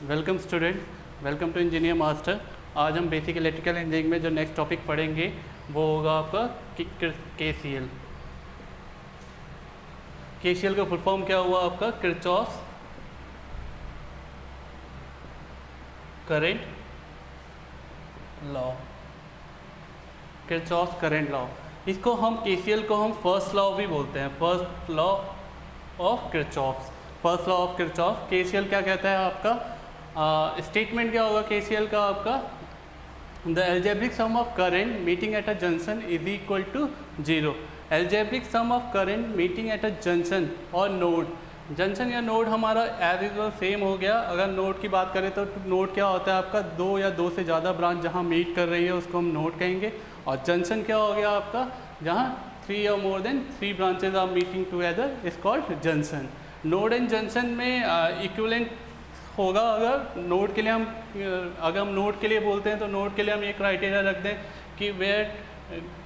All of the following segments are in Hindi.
Welcome student, welcome to Engineer Master. आज हम बेसिक इलेक्ट्रिकल इंजीनियरिंग में जो नेक्स्ट टॉपिक पढ़ेंगे वो होगा आपका KCL। KCL का फुल फॉर्म क्या हुआ आपका? Kirchhoff current law. Kirchhoff current law, इसको हम KCL को हम फर्स्ट लॉ भी बोलते हैं, first law of Kirchhoff. First law of Kirchhoff. KCL क्या कहता है आपका? स्टेटमेंट क्या होगा KCL का आपका? The algebraic sum of current meeting at a junction is equal to 0। Algebraic sum of current meeting at a junction और नोड। जंक्शन या नोड हमारा एज यूजुअल सेम हो गया। अगर नोड की बात करें तो नोड क्या होता है आपका? दो या दो से ज़्यादा ब्रांच जहाँ मीट कर रही है उसको हम नोड कहेंगे। और जंक्शन क्या हो गया आपका? जहाँ 3 or more than 3 branches are meeting together is called junction. Node and junction में इक्विवेलेंट होगा। अगर हम नोड के लिए बोलते हैं तो नोड के लिए हम ये क्राइटेरिया रख दें कि where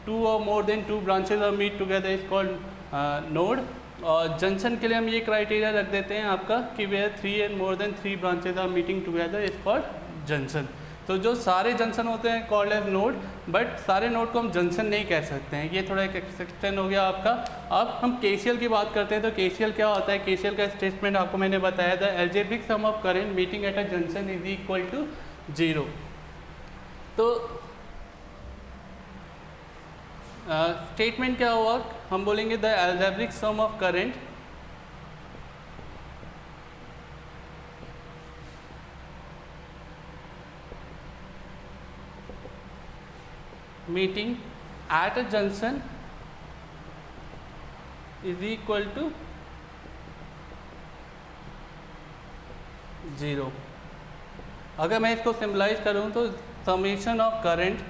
2 or more than 2 branches are meet together is called node. और जंक्शन के लिए हम ये क्राइटेरिया रख देते हैं आपका कि where 3 and more than 3 branches are meeting together is called junction. तो जो सारे जंक्शन होते हैं कॉल्ड एज नोड, बट सारे नोड को हम जंक्शन नहीं कह सकते हैं। ये थोड़ा एक एक्सेप्शन हो गया आपका। अब हम KCL की बात करते हैं तो KCL क्या होता है? KCL का स्टेटमेंट आपको मैंने बताया था, algebraic sum of current meeting at a junction is equal to 0। तो स्टेटमेंट क्या हुआ? हम बोलेंगे the algebraic sum of current meeting at a junction is equal to 0। अगर मैं इसको सिम्बलाइज करूं तो समेशन ऑफ करंट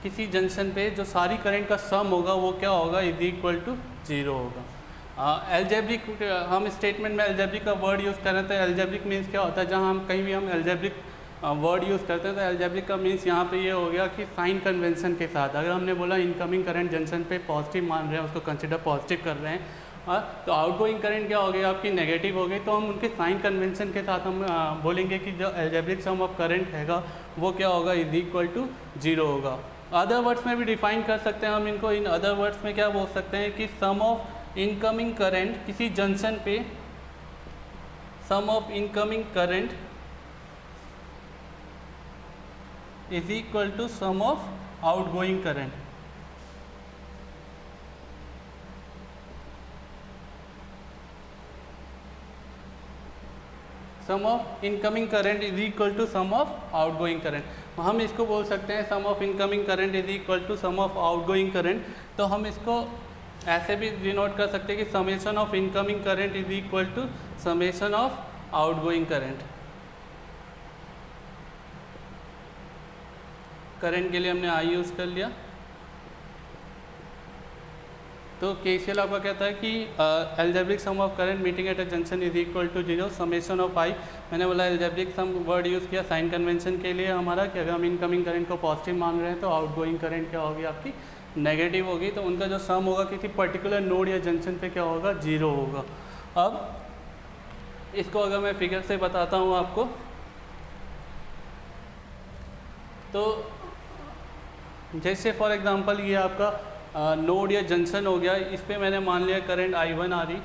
किसी जंक्शन पे जो सारी करंट का सम होगा वो क्या होगा? इज इक्वल टू 0 होगा। एल्जेब्रिक, हम स्टेटमेंट में एल्जेब्रिक का वर्ड यूज़ कर रहे हैं तो एल्जेब्रिक मीन्स क्या होता है? जहाँ हम कहीं भी हम एल्जेब्रिक वर्ड यूज़ करते हैं तो एल्जेब्रिक का मीन्स यहाँ पे ये हो गया कि साइन कन्वेंशन के साथ। अगर हमने बोला इनकमिंग करंट जंक्शन पे पॉजिटिव मान रहे हैं, उसको कंसिडर पॉजिटिव कर रहे हैं, तो आउटगोइंग करंट क्या हो गई आपकी? नेगेटिव हो गई। तो हम उनके साइन कन्वेंशन के साथ हम बोलेंगे कि जो एल्जेब्रिक सम ऑफ करंट हैगा वो क्या होगा? इज इक्वल टू 0 होगा। अदर वर्ड्स में भी डिफाइन कर सकते हैं हम इनको। इन अदर वर्ड्स में क्या बोल सकते हैं कि सम ऑफ इनकमिंग करंट किसी जंक्शन पे, sum of incoming current is equal to sum of outgoing current. Sum of incoming current is equal to sum of outgoing current. हम इसको बोल सकते हैं sum of incoming current is equal to sum of outgoing current. तो हम इसको ऐसे भी डिनोट कर सकते हैं कि summation of incoming current is equal to summation of outgoing current. Current के लिए हमने I यूज़ कर लिया। तो KCL आपका कहता है कि algebraic sum of current meeting at a junction is equal to 0 summation of I। मैंने बोला एल्जेब्रिक सम वर्ड यूज़ किया साइन कन्वेंशन के लिए हमारा कि अगर हम इनकमिंग करंट को पॉजिटिव मान रहे हैं तो आउटगोइंग करंट क्या होगी आपकी? नेगेटिव होगी। तो उनका जो सम होगा किसी पर्टिकुलर नोड या जंक्शन पे क्या होगा? 0 होगा। अब इसको अगर मैं फिगर से बताता हूँ आपको, तो जैसे फॉर एग्जांपल ये आपका नोड या जंक्शन हो गया। इस पे मैंने मान लिया करंट I1 आ रही,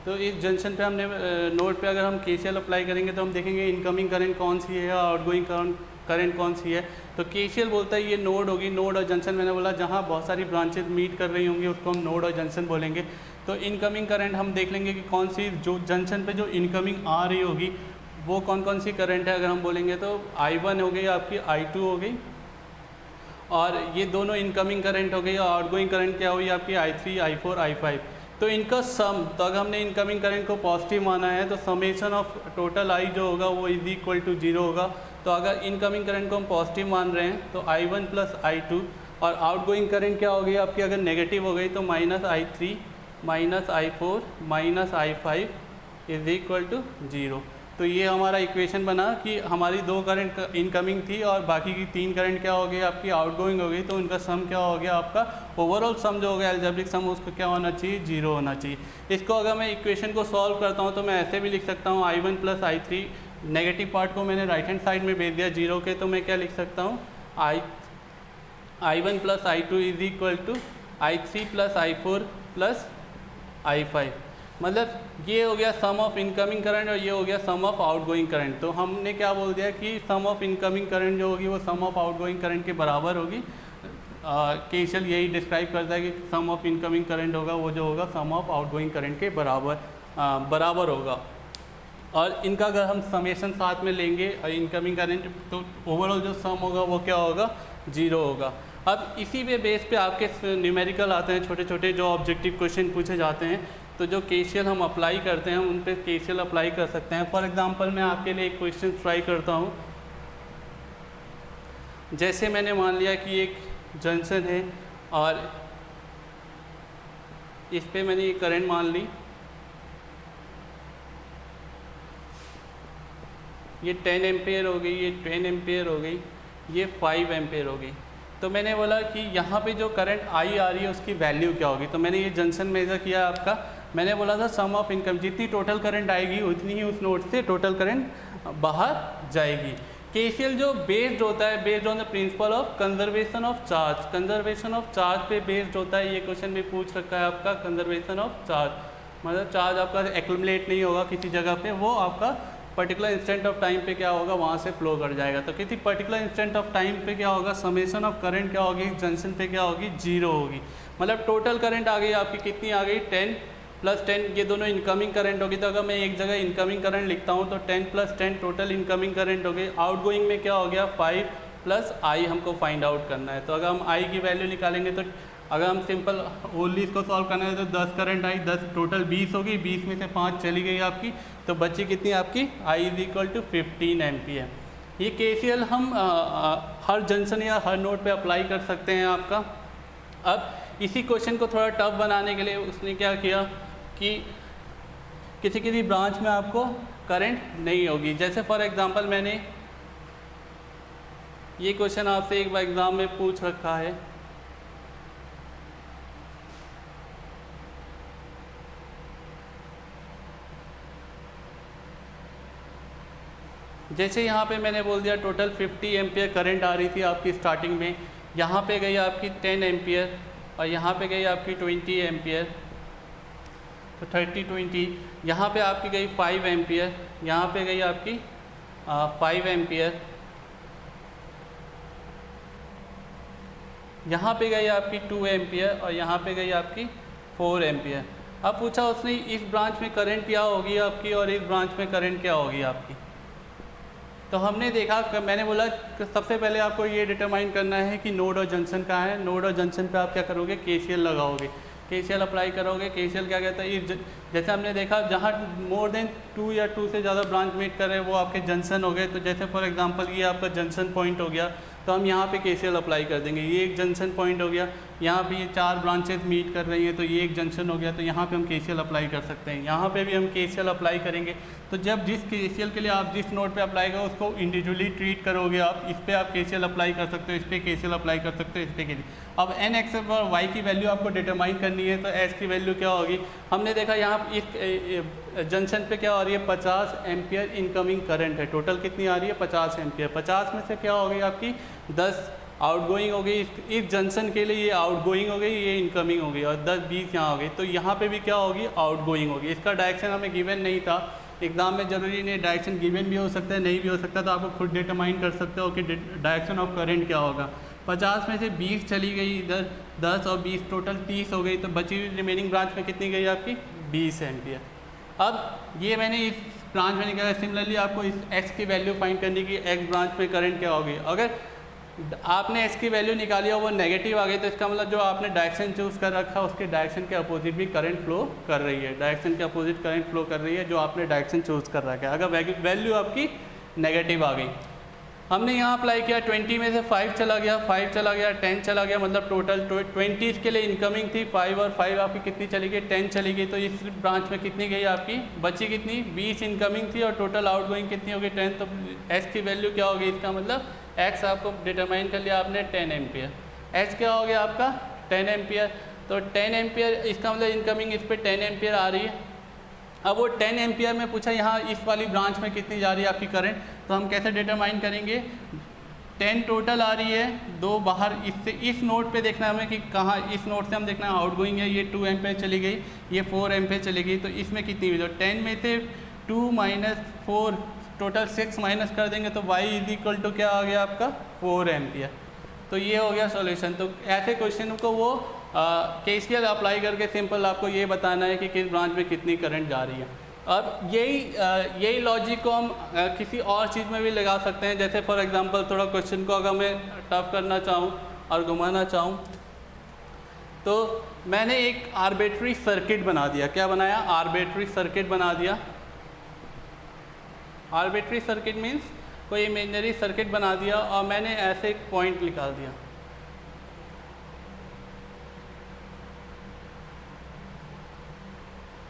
तो इस जंक्शन पे हमने नोड पे अगर हम KCL अप्लाई करेंगे तो हम देखेंगे इनकमिंग करंट कौन सी है, आउटगोइंग करंट कौन सी है। तो KCL बोलता है ये नोड होगी। नोड और जंक्शन मैंने बोला जहाँ बहुत सारी ब्रांचेज मीट कर रही होंगी उसको हम नोड और जंक्शन बोलेंगे। तो इनकमिंग करंट हम देख लेंगे कि कौन सी जो जंक्शन पे जो इनकमिंग आ रही होगी वो कौन कौन सी करंट है। अगर हम बोलेंगे तो I1 हो गई आपकी, I2 हो गई, और ये दोनों इनकमिंग करंट हो गई। और आउटगोइंग करंट क्या हुई आपकी? I3, I4, I5। तो इनका सम, तो अगर हमने इनकमिंग करंट को पॉजिटिव माना है तो समेशन ऑफ टोटल I जो होगा वो इज इक्वल टू 0 होगा। तो अगर इनकमिंग करंट को हम पॉजिटिव मान रहे हैं तो I1 प्लस I2, और आउटगोइंग करंट क्या हो गई आपकी? अगर नेगेटिव हो गई तो minus I3 minus I4 minus I5 is equal to 0। तो ये हमारा इक्वेशन बना कि हमारी 2 करंट इनकमिंग थी और बाकी की 3 करंट क्या हो गई आपकी आउटगोइंग हो गई, तो उनका सम क्या हो गया आपका ओवरऑल सम जो हो गया एल्जेब्रिक सम उसको क्या होना चाहिए 0 होना चाहिए। इसको अगर मैं इक्वेशन को सॉल्व करता हूँ तो मैं ऐसे भी लिख सकता हूँ I1 + I3, नेगेटिव पार्ट को मैंने राइट हैंड साइड में भेज दिया 0 के, तो मैं क्या लिख सकता हूँ I1 + I2 = I3 + I4 + I5, मतलब ये हो गया सम ऑफ इनकमिंग करंट और ये हो गया सम ऑफ आउटगोइंग करंट। तो हमने क्या बोल दिया कि सम ऑफ इनकमिंग करंट जो होगी वो सम ऑफ आउटगोइंग करंट के बराबर होगी। केसीएल यही डिस्क्राइब करता है कि सम ऑफ इनकमिंग करंट होगा वो जो होगा सम ऑफ आउटगोइंग करंट के बराबर होगा। और इनका अगर हम समेशन साथ में लेंगे इनकमिंग करंट तो ओवरऑल जो सम होगा वो क्या होगा 0 होगा। अब इसी पे बेस पे आपके न्यूमेरिकल आते हैं, छोटे छोटे जो ऑब्जेक्टिव क्वेश्चन पूछे जाते हैं, तो जो केसीएल हम अप्लाई करते हैं उन पे केसीएल अप्लाई कर सकते हैं। फॉर एग्जांपल मैं आपके लिए एक क्वेश्चन ट्राई करता हूँ। जैसे मैंने मान लिया कि एक जंक्शन है और इस पे मैंने ये करंट मान ली, ये 10 एम्पेयर हो गई, ये 10 एम्पेयर हो गई, ये 5 एम्पेयर हो गई। तो मैंने बोला कि यहाँ पे जो करंट आई आ रही है उसकी वैल्यू क्या होगी। तो मैंने ये जंक्शन मेजर किया आपका, मैंने बोला था सम ऑफ इनकम, जितनी टोटल करंट आएगी उतनी ही उस नोड से टोटल करंट बाहर जाएगी। केसीएल जो बेस्ड होता है based on the principle of conservation of charge, conservation of charge पे बेस्ड होता है। ये क्वेश्चन भी पूछ रखा है आपका, कंजर्वेशन ऑफ चार्ज मतलब चार्ज आपका एक्युमुलेट नहीं होगा किसी जगह पे, वो आपका पर्टिकुलर इंस्टेंट ऑफ टाइम पे क्या होगा वहाँ से फ्लो कर जाएगा। तो किसी पर्टिकुलर इंस्टेंट ऑफ टाइम पे क्या होगा समेशन ऑफ करंट क्या होगी जंक्शन पे क्या होगी 0 होगी। मतलब टोटल करंट आ गई आपकी कितनी आ गई 10 + 10, ये दोनों इनकमिंग करंट होगी। तो अगर मैं एक जगह इनकमिंग करंट लिखता हूँ तो 10 + 10 टोटल इनकमिंग करंट हो गई। आउटगोइंग में क्या हो गया 5 + I हमको फाइंड आउट करना है। तो अगर हम I की वैल्यू निकालेंगे तो अगर हम सिंपल ओनली इसको सॉल्व करना है तो 10 करंट आई, 10 टोटल 20 होगी, 20 में से 5 चली गई आपकी, तो बची कितनी आपकी I = 15 एम्पियर। ये केसीएल हम हर जंक्शन या हर नोड पे अप्लाई कर सकते हैं आपका। अब इसी क्वेश्चन को थोड़ा टफ बनाने के लिए उसने क्या किया कि किसी ब्रांच में आपको करंट नहीं होगी। जैसे फॉर एग्जांपल मैंने ये क्वेश्चन आपसे एक बार एग्ज़ाम में पूछ रखा है, जैसे यहाँ पे मैंने बोल दिया टोटल 50 एम्पियर करंट आ रही थी आपकी स्टार्टिंग में, यहाँ पे गई आपकी 10 एम्पियर और यहाँ पे गई आपकी 20 एम्पियर, तो 30 20, यहाँ पे आपकी गई 5 एम्पियर, यहाँ पे गई आपकी 5 एम्पियर, यहाँ पे गई आपकी 2 एम्पियर और यहाँ पे गई आपकी 4 एम्पियर। अब पूछा उसने इस ब्रांच में करंट क्या होगी आपकी और इस ब्रांच में करंट क्या होगी आपकी। तो हमने देखा, मैंने बोला कि सबसे पहले आपको ये डिटरमाइन करना है कि नोड और जंक्शन कहाँ है। नोड और जंक्शन पे आप क्या करोगे केसीएल लगाओगे, केसीएल अप्लाई करोगे। केसीएल क्या कहता है जैसे हमने देखा जहाँ मोर देन 2 या 2 से ज़्यादा ब्रांच मीट कर रहे हैं वो आपके जंक्शन हो गए। तो जैसे फॉर एग्जांपल ये आपका जंक्शन पॉइंट हो गया, तो हम यहाँ पे केसीएल अप्लाई कर देंगे। ये एक जंक्शन पॉइंट हो गया, यहाँ पे ये 4 ब्रांचेस मीट कर रही हैं तो ये एक जंक्शन हो गया, तो यहाँ पे हम केसीएल अप्लाई कर सकते हैं। यहाँ पे भी हम केसीएल अप्लाई करेंगे। तो जब जिस केसीएल के लिए आप जिस नोड पे अप्लाई करो उसको इंडिविजुअली ट्रीट करोगे आप। इस पर आप केसीएल अप्लाई कर सकते हो, इस पर केसीएल अप्लाई कर सकते हो, इस पर के लिए। अब एन एक्स और वाई की वैल्यू आपको डिटरमाइन करनी है, तो एस की वैल्यू क्या होगी। हमने देखा यहाँ इस जंक्शन पे क्या हो रही है 50 एम्पियर इनकमिंग करंट है, टोटल कितनी आ रही है 50 एम्पियर। 50 में से क्या हो गई आपकी 10 आउटगोइंग हो गई, इस जंक्शन के लिए ये आउटगोइंग हो गई, ये इनकमिंग हो गई, और 10 20 यहाँ हो गई, तो यहाँ पे भी क्या होगी आउटगोइंग होगी। इसका डायरेक्शन हमें गिवन नहीं था एग्जाम में, जरूरी नहीं डायरेक्शन गिवन भी हो सकता है नहीं भी हो सकता, तो आपको खुद डिटरमाइन कर सकते हो कि डायरेक्शन ऑफ करंट क्या होगा। 50 में से 20 चली गई इधर, 10 और 20 टोटल 30 हो गई, तो बची हुई रिमेनिंग ब्रांच में कितनी गई आपकी 20 एम्पियर। अब ये मैंने इस ब्रांच में निकाला। सिमिलरली आपको इस x की वैल्यू फाइंड करनी की x ब्रांच में करंट क्या होगी। अगर आपने x की वैल्यू निकाली और वो नेगेटिव आ गई तो इसका मतलब जो आपने डायरेक्शन चूज़ कर रखा है उसके डायरेक्शन के अपोजिट भी करंट फ्लो कर रही है, डायरेक्शन के अपोजिट करंट फ्लो कर रही है जो आपने डायरेक्शन चूज़ कर रखा है, अगर वैल्यू आपकी नेगेटिव आ गई। हमने यहाँ अप्लाई किया 20 में से 5 चला गया, 5 चला गया, 10 चला गया, मतलब टोटल 20 इसके लिए इनकमिंग थी, 5 और 5 आपकी कितनी चली गई, 10 चली गई। तो इस ब्रांच में कितनी गई आपकी, बची कितनी, 20 इनकमिंग थी और टोटल आउटगोइंग कितनी हो गई, 10। तो एच की वैल्यू क्या होगी, इसका मतलब एक्स आपको डिटरमाइन कर लिया आपने 10 एम्पियर। एच क्या हो गया आपका 10 एम्पियर। तो 10 एम्पियर इसका मतलब इनकमिंग इस पर 10 एम्पियर आ रही है। अब वो 10 एम्पियर में पूछा यहाँ इस वाली ब्रांच में कितनी जा रही है आपकी करंट, तो हम कैसे डिटरमाइन करेंगे, 10 टोटल आ रही है, 2 बाहर, इससे इस नोड पे देखना है हमें कि कहाँ, इस नोड से हम देखना है आउटगोइंग है, ये 2 एम्पियर चली गई, ये 4 एम्पियर चली गई, तो इसमें कितनी हुई, तो 10 में से 2 माइनस 4 टोटल 6 माइनस कर देंगे तो y इज इक्वल टू क्या आ गया आपका 4 एम्पियर। तो ये हो गया सॉल्यूशन। तो ऐसे क्वेश्चन को वो केसीएल अप्लाई करके सिंपल आपको ये बताना है कि किस ब्रांच में कितनी करंट जा रही है। अब यही लॉजिक को हम किसी और चीज़ में भी लगा सकते हैं। जैसे फॉर एग्जांपल थोड़ा क्वेश्चन को अगर मैं टफ करना चाहूँ और घुमाना चाहूँ, तो मैंने एक आर्बिट्री सर्किट बना दिया। क्या बनाया, आर्बिट्री सर्किट बना दिया। आर्बिट्री सर्किट मीन्स कोई इमेजिनरी सर्किट बना दिया और मैंने ऐसे एक पॉइंट निकाल दिया।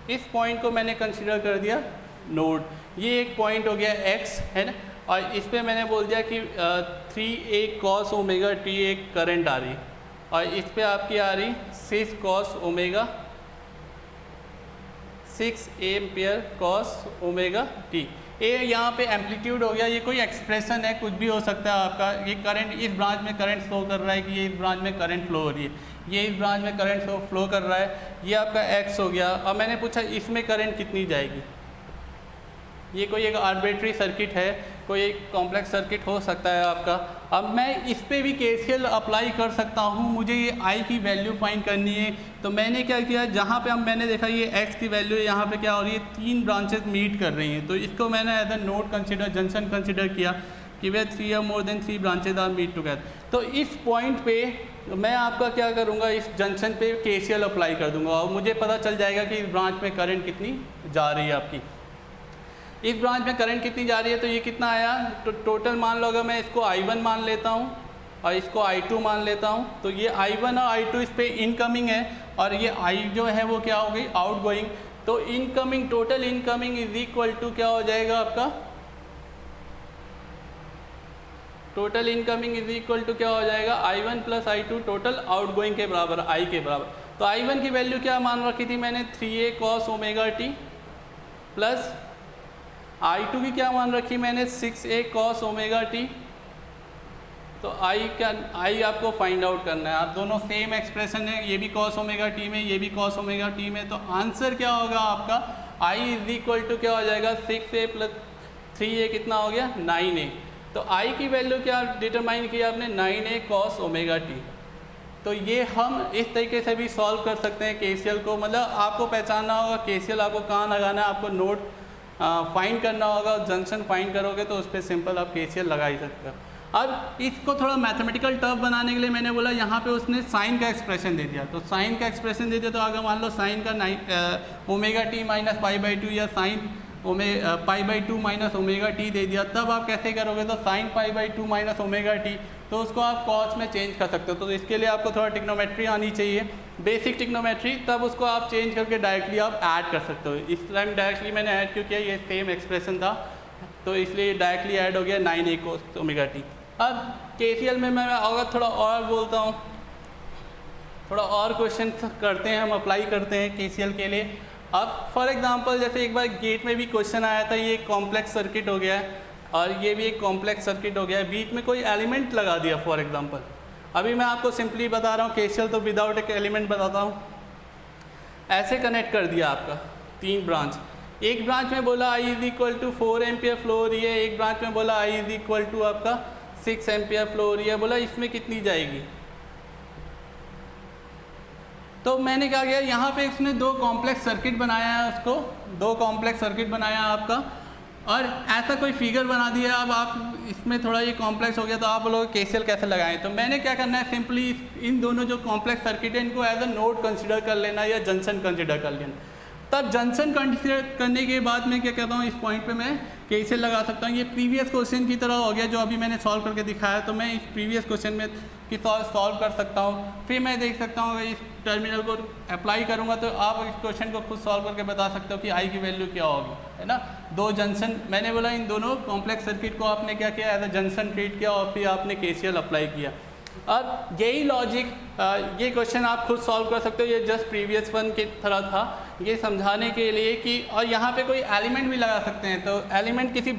इस पॉइंट को मैंने कंसीडर कर दिया नोड। ये एक पॉइंट हो गया x है ना, और इस पे मैंने बोल दिया कि 3a cos ओमेगा t एक करंट आ रही, और इस पे आपकी आ रही 6 cos omega 6 ampere cos omega t। ए यहाँ पे एम्पलीट्यूड हो गया, ये कोई एक्सप्रेशन है, कुछ भी हो सकता है आपका। ये करंट इस ब्रांच में करंट फ्लो कर रहा है कि ये इस ब्रांच में करंट फ्लो हो रही है, ये इस ब्रांच में करंट फ्लो कर रहा है, ये आपका एक्स हो गया। और मैंने पूछा इसमें करंट कितनी जाएगी। ये कोई एक आर्बिट्री सर्किट है, कोई एक कॉम्प्लेक्स सर्किट हो सकता है आपका। अब मैं इस पे भी केसीएल अप्लाई कर सकता हूँ। मुझे ये आई की वैल्यू फाइंड करनी है, तो मैंने क्या किया, जहाँ पे अब मैंने देखा ये एक्स की वैल्यू यहाँ पे क्या हो रही है, 3 ब्रांचेस मीट कर रही हैं, तो इसको मैंने as a node consider, junction consider किया कि वे 3 या more than 3 branches are meet together. तो इस पॉइंट पे मैं आपका क्या करूँगा, इस जंक्शन पे केसीएल अप्लाई कर दूँगा और मुझे पता चल जाएगा कि इस ब्रांच में करंट कितनी जा रही है आपकी। इस ब्रांच में करंट कितनी जा रही है, तो ये कितना आया, तो टोटल मान लो अगर मैं इसको I1 मान लेता हूँ और इसको I2 मान लेता हूँ, तो ये I1 और I2 इस पे इनकमिंग है और ये I जो है वो क्या हो गई, आउटगोइंग। तो incoming, total incoming is equal to क्या हो जाएगा आपका, total incoming is equal to क्या हो जाएगा, I1 plus I2 total outgoing के बराबर, I के बराबर। तो I1 की वैल्यू क्या मान रखी थी मैंने, 3a cos omega t, plus I2 की क्या मान रखी मैंने, 6a cos ओमेगा t। तो I आपको फाइंड आउट करना है। आप दोनों सेम एक्सप्रेशन है, ये भी cos ओमेगा t में, ये भी cos ओमेगा t में। तो आंसर क्या होगा आपका, I इज इक्वल टू क्या हो जाएगा, 6a प्लस 3a कितना हो गया, 9a। तो I की वैल्यू क्या डिटरमाइन की आपने, 9a cos ओमेगा t। तो ये हम इस तरीके से भी सॉल्व कर सकते हैं केसीएल को। मतलब आपको पहचानना होगा केसीएल आपको कहाँ लगाना है, आपको नोड फाइंड करना होगा, जंक्शन फाइंड करोगे तो उस पर सिंपल आप केसीएल लगा ही सकते हो। अब इसको थोड़ा मैथमेटिकल टर्म बनाने के लिए मैंने बोला यहाँ पे उसने साइन का एक्सप्रेशन दे दिया। तो साइन का एक्सप्रेशन दे दिया, तो अगर मान लो साइन का ओमेगा टी माइनस π/2 या साइन π/2 माइनस ओमेगा टी दे दिया, तब आप कैसे करोगे, तो साइन π/2 माइनस ओमेगा टी, तो उसको आप कॉस में चेंज कर सकते हो। तो इसके लिए आपको थोड़ा टिग्नोमेट्री आनी चाहिए, बेसिक टिग्नोमेट्री, तब उसको आप चेंज करके डायरेक्टली आप ऐड कर सकते हो। इस टाइम डायरेक्टली मैंने ऐड क्यों किया, ये सेम एक्सप्रेशन था तो इसलिए डायरेक्टली ऐड हो गया 9a cos ओमेगा टी। अब केसीएल में मैं अगर थोड़ा और बोलता हूँ, थोड़ा और क्वेश्चन करते हैं, हम अप्लाई करते हैं केसीएल के लिए। अब फॉर एग्जांपल जैसे एक बार गेट में भी क्वेश्चन आया था, ये कॉम्प्लेक्स सर्किट हो गया है और ये भी एक कॉम्प्लेक्स सर्किट हो गया है, बीच में कोई एलिमेंट लगा दिया फॉर एग्जांपल। अभी मैं आपको सिंपली बता रहा हूँ केसीएल, तो विदाउट एक एलिमेंट बताता हूँ। ऐसे कनेक्ट कर दिया आपका 3 ब्रांच, एक ब्रांच में बोला I is equal to 4 ampere flow हो रही है, एक ब्रांच में बोला I इज इक्वल टू आपका 6 एम्पियर फ्लो हो रही है। बोला इसमें कितनी जाएगी, तो मैंने क्या किया, यहाँ पे इसने 2 कॉम्प्लेक्स सर्किट बनाया है, उसको 2 कॉम्प्लेक्स सर्किट बनाया आपका, और ऐसा कोई फिगर बना दिया। अब आप इसमें थोड़ा ये कॉम्प्लेक्स हो गया, तो आप लोग केसीएल कैसे लगाएं, तो मैंने क्या करना है, सिंपली इन दोनों जो कॉम्प्लेक्स सर्किट है इनको एज अ नोड कंसिडर कर लेना या जंक्शन कंसिडर कर लेना। तब जंक्शन कंसीडर करने के बाद मैं क्या कहता हूँ, इस पॉइंट पे मैं केसीएल लगा सकता हूँ। ये प्रीवियस क्वेश्चन की तरह हो गया जो अभी मैंने सॉल्व करके दिखाया, तो मैं इस प्रीवियस क्वेश्चन में की सॉल्व कर सकता हूँ। फिर मैं देख सकता हूँ इस टर्मिनल को अप्लाई करूँगा तो आप इस क्वेश्चन को खुद सॉल्व करके बता सकते हो कि आई की वैल्यू क्या होगी, है ना। दो जंक्शन मैंने बोला, इन दोनों कॉम्प्लेक्स सर्किट को आपने क्या किया, एज अ जंक्शन ट्रीट किया और फिर आपने केसीएल अप्लाई किया। अब यही लॉजिक, ये क्वेश्चन आप खुद सॉल्व कर सकते हो, ये जस्ट प्रीवियस वन की तरह था, ये समझाने के लिए कि, और यहाँ पे कोई एलिमेंट भी लगा सकते हैं। तो एलिमेंट किसी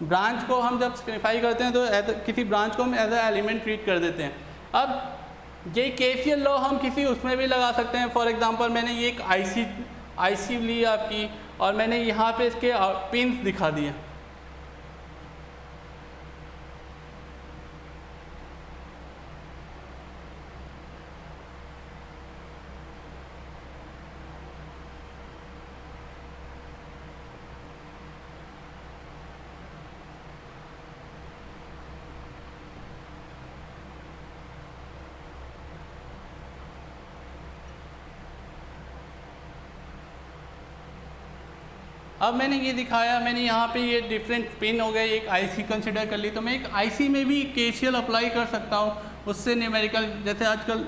ब्रांच को हम जब स्पेसिफाई करते हैं तो किसी ब्रांच को हम एज अ एलिमेंट ट्रीट कर देते हैं। अब ये केसीएल लॉ हम किसी उसमें भी लगा सकते हैं। फॉर एग्जांपल मैंने ये एक आईसी ली आपकी और मैंने यहाँ पे इसके पिंस दिखा दिए। अब मैंने ये दिखाया, मैंने यहाँ पे ये डिफरेंट पिन हो गए, एक आईसी कंसिडर कर ली, तो मैं एक आईसी में भी केसीएल अप्लाई कर सकता हूँ। उससे न्यूमेरिकल, जैसे आजकल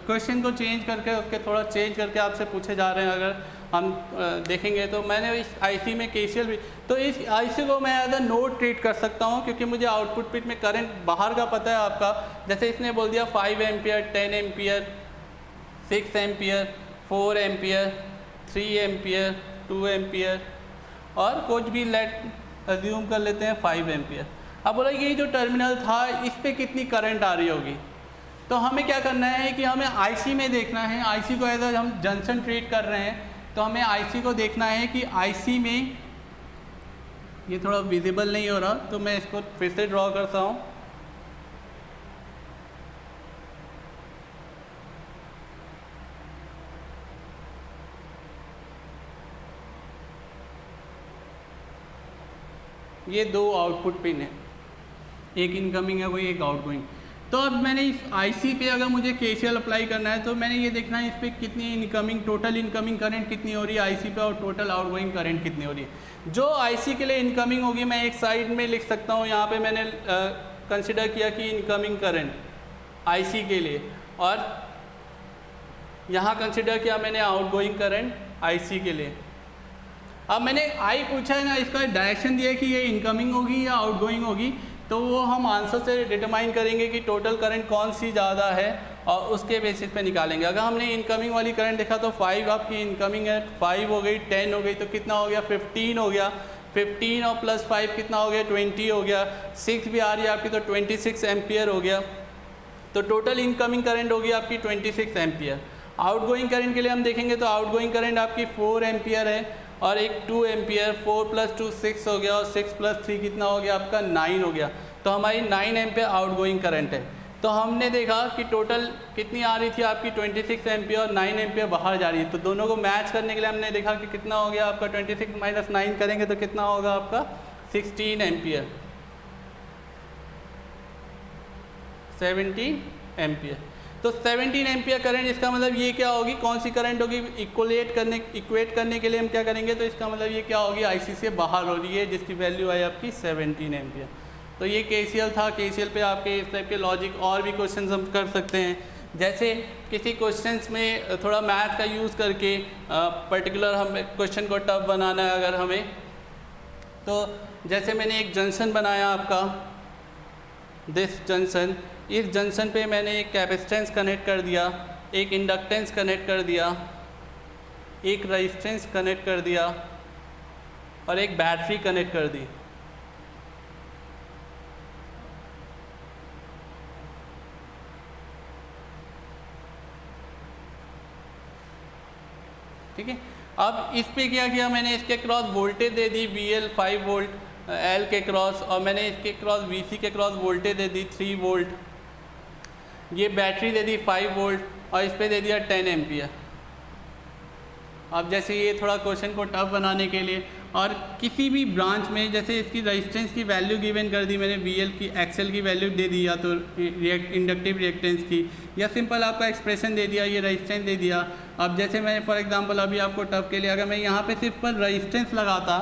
क्वेश्चन को चेंज करके उसके थोड़ा चेंज करके आपसे पूछे जा रहे हैं, अगर हम देखेंगे तो मैंने इस आईसी में केसीएल भी, तो इस आईसी को मैं एज अ नोड ट्रीट कर सकता हूँ क्योंकि मुझे आउटपुट पिट में करंट बाहर का पता है आपका। जैसे इसने बोल दिया 5 ampere, 10 ampere, 6 ampere, 4 ampere, 3 ampere, 2 ampere और कुछ भी लेट अज्यूम कर लेते हैं 5 एम्पियर। अब बोला ये जो टर्मिनल था इस पे कितनी करंट आ रही होगी, तो हमें क्या करना है कि हमें आईसी में देखना है। आईसी को एज हम जंक्शन ट्रीट कर रहे हैं तो हमें आईसी को देखना है कि आईसी में, ये थोड़ा विजिबल नहीं हो रहा तो मैं इसको फिर से ड्रॉ करता हूँ। ये दो आउटपुट पिन है, एक इनकमिंग है कोई, एक आउटगोइंग। तो अब मैंने इस आईसी पे अगर मुझे केसीएल अप्लाई करना है तो मैंने ये देखना है इस पर कितनी इनकमिंग, टोटल इनकमिंग करंट कितनी हो रही है आईसी पे और टोटल आउटगोइंग करंट कितनी हो रही है। जो आईसी के लिए इनकमिंग होगी मैं एक साइड में लिख सकता हूँ, यहाँ पे मैंने कंसिडर किया कि इनकमिंग करंट आईसी के लिए, और यहाँ कंसिडर किया मैंने आउटगोइंग करंट आईसी के लिए। अब मैंने आई पूछा है ना, इसका डायरेक्शन दिया है कि ये इनकमिंग होगी या आउटगोइंग होगी, तो वो हम आंसर से डिटरमाइन करेंगे कि टोटल करंट कौन सी ज़्यादा है और उसके बेसिस पे निकालेंगे। अगर हमने इनकमिंग वाली करंट देखा तो 5 आपकी इनकमिंग है, 5 हो गई, 10 हो गई, तो कितना हो गया 15 हो गया, 15 और प्लस 5 कितना हो गया 20 हो गया, 6 भी आ रही है आपकी तो 26 एम्पियर हो गया। तो टोटल इनकमिंग करंट होगी आपकी 26 एम्पियर। आउटगोइंग करंट के लिए हम देखेंगे तो आउटगोइंग करंट आपकी 4 एम्पियर है और एक 2 एम्पियर, 4 + 2 6 हो गया और 6 + 3 कितना हो गया आपका 9 हो गया। तो हमारी 9 एम्पियर आउटगोइंग करंट है। तो हमने देखा कि टोटल कितनी आ रही थी आपकी 26 एम्पियर और 9 एम्पियर बाहर जा रही है। तो दोनों को मैच करने के लिए हमने देखा कि कितना हो गया आपका 26 - 9 करेंगे तो कितना होगा आपका 16 एम्पियर, 17 एम्पियर। तो 17 एम्पियर करंट, इसका मतलब ये क्या होगी, कौन सी करंट होगी, इक्वेट करने के लिए हम क्या करेंगे, तो इसका मतलब ये क्या होगी आईसी से बाहर हो रही है जिसकी वैल्यू आई आपकी 17 एम्पियर। तो ये केसीएल था। केसीएल पे आपके इस टाइप के लॉजिक और भी क्वेश्चन हम कर सकते हैं। जैसे किसी क्वेश्चंस में थोड़ा मैथ का यूज़ करके पर्टिकुलर हमें क्वेश्चन को टफ बनाना है अगर हमें, तो जैसे मैंने एक जंक्शन बनाया आपका, दिस जंक्शन, इस जंक्शन पे मैंने एक कैपेसिटेंस कनेक्ट कर दिया, एक इंडक्टेंस कनेक्ट कर दिया, एक रेजिस्टेंस कनेक्ट कर दिया और एक बैटरी कनेक्ट कर दी। ठीक है। अब इस पे क्या किया मैंने, इसके क्रॉस वोल्टेज दे दी VL 5 वोल्ट L के क्रॉस, और मैंने इसके क्रॉस VC के क्रॉस वोल्टेज दे दी 3 वोल्ट, ये बैटरी दे दी 5 वोल्ट और इस पे दे दिया 10 एम्पियर। अब जैसे ये थोड़ा क्वेश्चन को टफ बनाने के लिए, और किसी भी ब्रांच में जैसे इसकी रेजिस्टेंस की वैल्यू गिवन कर दी मैंने, VL की एक्सएल की वैल्यू दे दी, या तो इंडक्टिव रिएक्टेंस की, या सिंपल आपका एक्सप्रेशन दे दिया, ये रेजिस्टेंस दे दिया। अब जैसे मैं फॉर एग्जांपल अभी आपको टफ के लिए अगर मैं यहाँ पे सिर्फ पर रेजिस्टेंस लगाता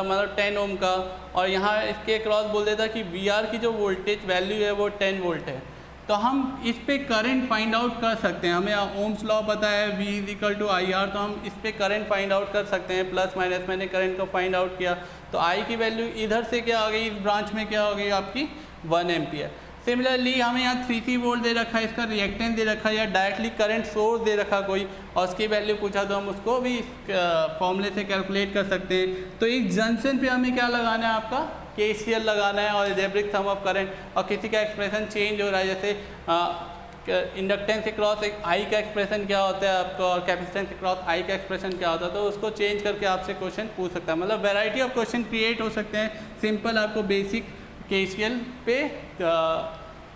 मतलब 10 ओम का, और यहाँ इसके क्रॉस बोल देता कि VR की जो वोल्टेज वैल्यू है वो 10 वोल्ट है, तो हम इस पे करंट फाइंड आउट कर सकते हैं। हमें ओम्स लॉ पता है V = IR, तो हम इस पे करंट फाइंड आउट कर सकते हैं, प्लस माइनस। मैंने करंट को फाइंड आउट किया तो I की वैल्यू इधर से क्या हो गई, इस ब्रांच में क्या हो गई आपकी 1 एम्पियर। सिमिलरली हमें यहाँ 3C वोल्ट दे रखा है, इसका रिएक्टेंस दे रखा है, या डायरेक्टली करंट सोर्स दे रखा कोई, और उसकी वैल्यू पूछा तो हम उसको भी फॉर्मूले से कैलकुलेट कर सकते हैं। तो इस जंक्शन पे हमें क्या लगाना है, आपका KCL लगाना है और अलजेब्रिक सम ऑफ करंट। और किसी का एक्सप्रेशन चेंज हो रहा है, जैसे इंडक्टेंस के क्रॉस एक I का एक्सप्रेशन क्या होता है आपका, और कैपेसिटेंस के क्रॉस I का एक्सप्रेशन क्या होता है, तो उसको चेंज करके आपसे क्वेश्चन पूछ सकता है। मतलब वैरायटी ऑफ क्वेश्चन क्रिएट हो सकते हैं। सिंपल आपको बेसिक KCL पे,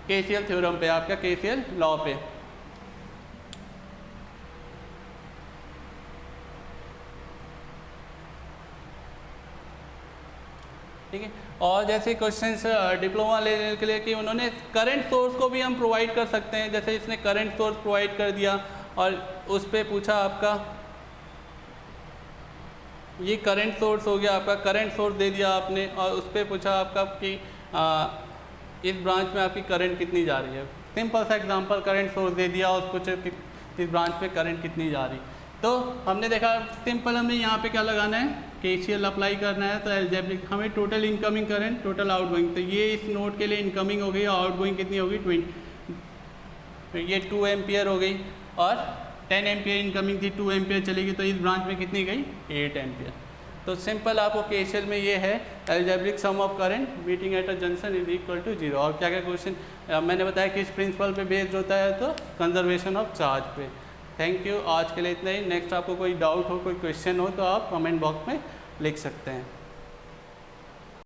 KCL थ्योरम पे, आपका KCL लॉ पे। ठीक है। और जैसे क्वेश्चंस डिप्लोमा लेवल के लिए कि उन्होंने करंट सोर्स को भी हम प्रोवाइड कर सकते हैं, जैसे इसने करंट सोर्स प्रोवाइड कर दिया और उस पर पूछा आपका, ये करंट सोर्स हो गया आपका, करंट सोर्स दे दिया आपने, और उस पर पूछा आपका कि इस ब्रांच में आपकी करंट कितनी जा रही है। सिंपल सा एग्जांपल, करंट सोर्स दे दिया और पूछे कि इस ब्रांच पे करंट कितनी जा रही। तो हमने देखा सिंपल, हमें यहाँ पे क्या लगाना है, KCL अप्लाई करना है। तो अलजेब्रिक हमें total incoming current, total outgoing, तो ये इस नोड के लिए इनकमिंग हो गई, आउटगोइंग कितनी होगी 20, ये 2 एम्पियर हो गई, और 10 एम्पियर इनकमिंग थी, 2 एम्पियर चलेगी, तो इस ब्रांच में कितनी गई 8 एम्पियर। तो सिंपल आपको KCL में ये है, algebraic sum of current meeting at a junction = 0। और क्या क्या क्वेश्चन मैंने बताया कि इस प्रिंसिपल पे बेस्ड होता है, तो कंजर्वेशन ऑफ चार्ज पे। थैंक यू, आज के लिए इतना ही। नेक्स्ट आपको कोई डाउट हो, कोई क्वेश्चन हो, तो आप कमेंट बॉक्स में लिख सकते हैं।